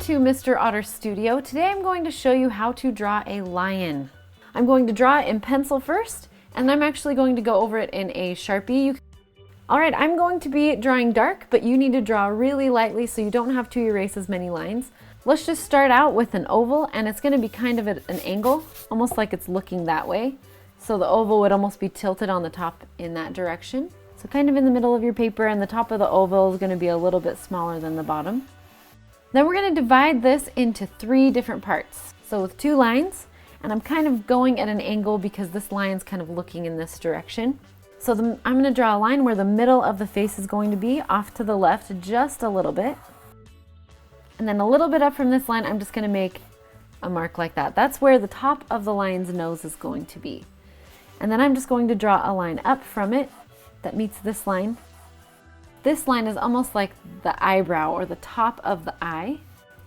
to Mr. Otter Studio. Today I'm going to show you how to draw a lion. I'm going to draw it in pencil first, and I'm actually going to go over it in a Sharpie. Alright, I'm going to be drawing dark, but you need to draw really lightly so you don't have to erase as many lines. Let's just start out with an oval, and it's going to be kind of at an angle, almost like it's looking that way. So the oval would almost be tilted on the top in that direction. So kind of in the middle of your paper, and the top of the oval is going to be a little bit smaller than the bottom. Then we're going to divide this into 3 different parts. So with 2 lines, and I'm kind of going at an angle because this line's kind of looking in this direction. So I'm going to draw a line where the middle of the face is going to be off to the left just a little bit. And then a little bit up from this line, I'm just going to make a mark like that. That's where the top of the lion's nose is going to be. And then I'm just going to draw a line up from it that meets this line. This line is almost like the eyebrow or the top of the eye.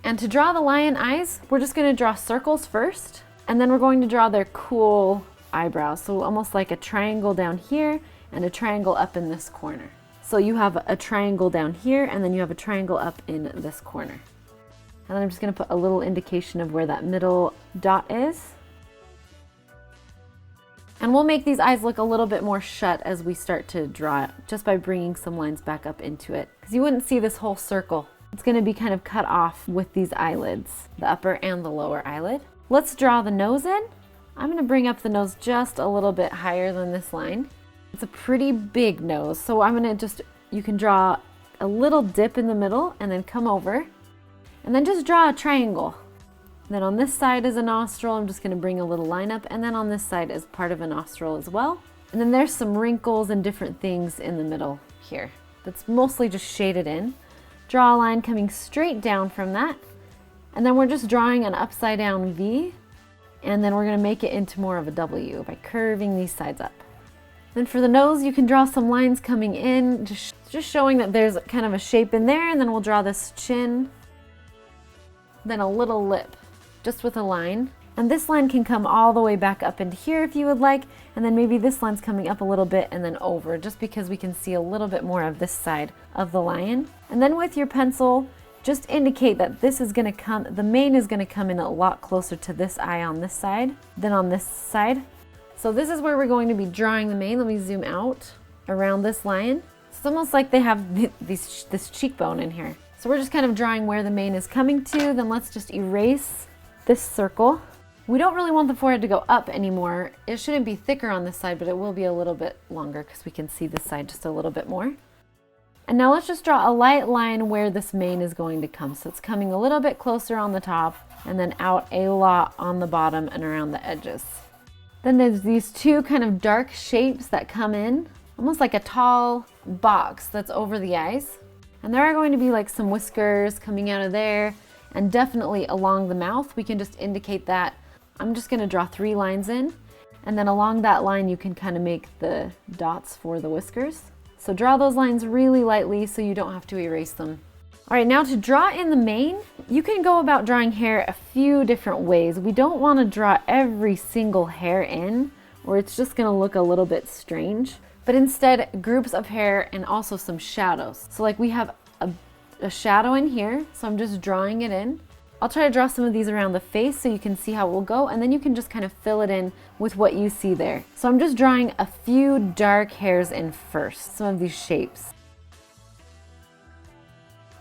And to draw the lion eyes, we're just going to draw circles first, and then we're going to draw their cool eyebrows. So almost like a triangle down here and a triangle up in this corner. So you have a triangle down here, and then you have a triangle up in this corner. And then I'm just going to put a little indication of where that middle dot is. And we'll make these eyes look a little bit more shut as we start to draw it, just by bringing some lines back up into it. Because you wouldn't see this whole circle. It's going to be kind of cut off with these eyelids, the upper and the lower eyelid. Let's draw the nose in. I'm going to bring up the nose just a little bit higher than this line. It's a pretty big nose, so I'm going to you can draw a little dip in the middle and then come over. And then just draw a triangle. Then on this side is a nostril, I'm just going to bring a little line up, and then on this side is part of a nostril as well. And then there's some wrinkles and different things in the middle here. That's mostly just shaded in. Draw a line coming straight down from that. And then we're just drawing an upside down V, and then we're going to make it into more of a W by curving these sides up. Then for the nose, you can draw some lines coming in, just showing that there's kind of a shape in there, and then we'll draw this chin. Then a little lip, just with a line. And this line can come all the way back up into here if you would like, and then maybe this line's coming up a little bit and then over, just because we can see a little bit more of this side of the lion. And then with your pencil, just indicate that this is going to come, the mane is going to come in a lot closer to this eye on this side than on this side. So this is where we're going to be drawing the mane. Let me zoom out around this lion. It's almost like they have this cheekbone in here. So we're just kind of drawing where the mane is coming to. Then let's just erase this circle. We don't really want the forehead to go up anymore. It shouldn't be thicker on this side, but it will be a little bit longer because we can see this side just a little bit more. And now let's just draw a light line where this mane is going to come. So it's coming a little bit closer on the top and then out a lot on the bottom and around the edges. Then there's these 2 kind of dark shapes that come in, almost like a tall box that's over the eyes. And there are going to be like some whiskers coming out of there, and definitely along the mouth. We can just indicate that. I'm just going to draw 3 lines in, and then along that line you can kind of make the dots for the whiskers. So draw those lines really lightly so you don't have to erase them. Alright, now to draw in the mane, you can go about drawing hair a few different ways. We don't want to draw every single hair in, or it's just going to look a little bit strange. But instead, groups of hair and also some shadows. So like we have a shadow in here, so I'm just drawing it in. I'll try to draw some of these around the face so you can see how it will go, and then you can just kind of fill it in with what you see there. So I'm just drawing a few dark hairs in first, some of these shapes.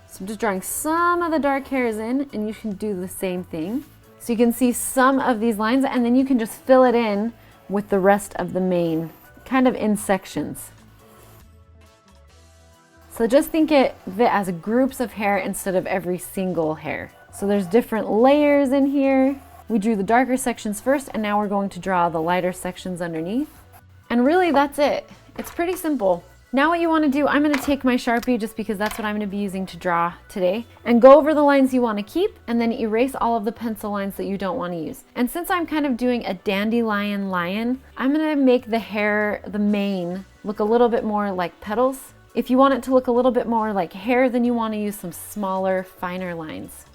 So I'm just drawing some of the dark hairs in, and you can do the same thing. So you can see some of these lines, and then you can just fill it in with the rest of the mane, kind of in sections. So just think of it as groups of hair instead of every single hair. So there's different layers in here. We drew the darker sections first, and now we're going to draw the lighter sections underneath. And really that's it. It's pretty simple. Now what you want to do, I'm going to take my Sharpie, just because that's what I'm going to be using to draw today, and go over the lines you want to keep, and then erase all of the pencil lines that you don't want to use. And since I'm kind of doing a dandelion lion, I'm going to make the hair, the mane, look a little bit more like petals. If you want it to look a little bit more like hair, then you want to use some smaller, finer lines.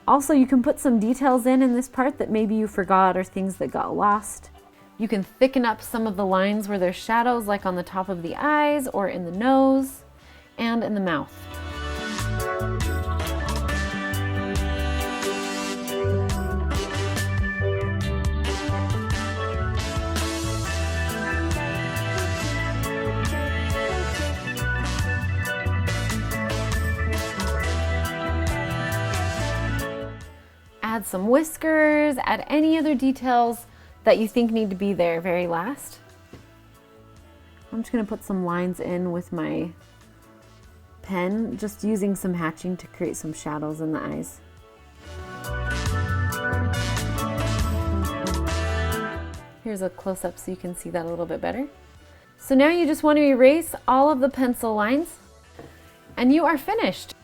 Also, you can put some details in this part that maybe you forgot, or things that got lost. You can thicken up some of the lines where there's shadows, like on the top of the eyes or in the nose and in the mouth. add some whiskers, add any other details that you think need to be there very last. I'm just gonna put some lines in with my pen, just using some hatching to create some shadows in the eyes. Here's a close-up so you can see that a little bit better. So now you just want to erase all of the pencil lines and you are finished.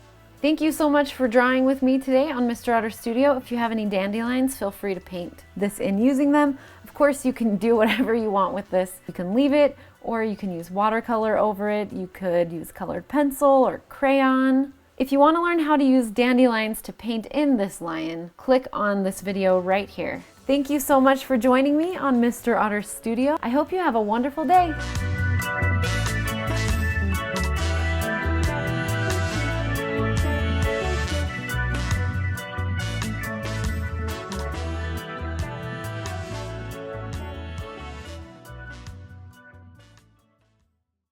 Thank you so much for drawing with me today on Mr. Otter Studio. If you have any dandelions, feel free to paint this in using them. Of course, you can do whatever you want with this. You can leave it, or you can use watercolor over it. You could use colored pencil or crayon. If you want to learn how to use dandelions to paint in this lion, click on this video right here. Thank you so much for joining me on Mr. Otter Studio. I hope you have a wonderful day.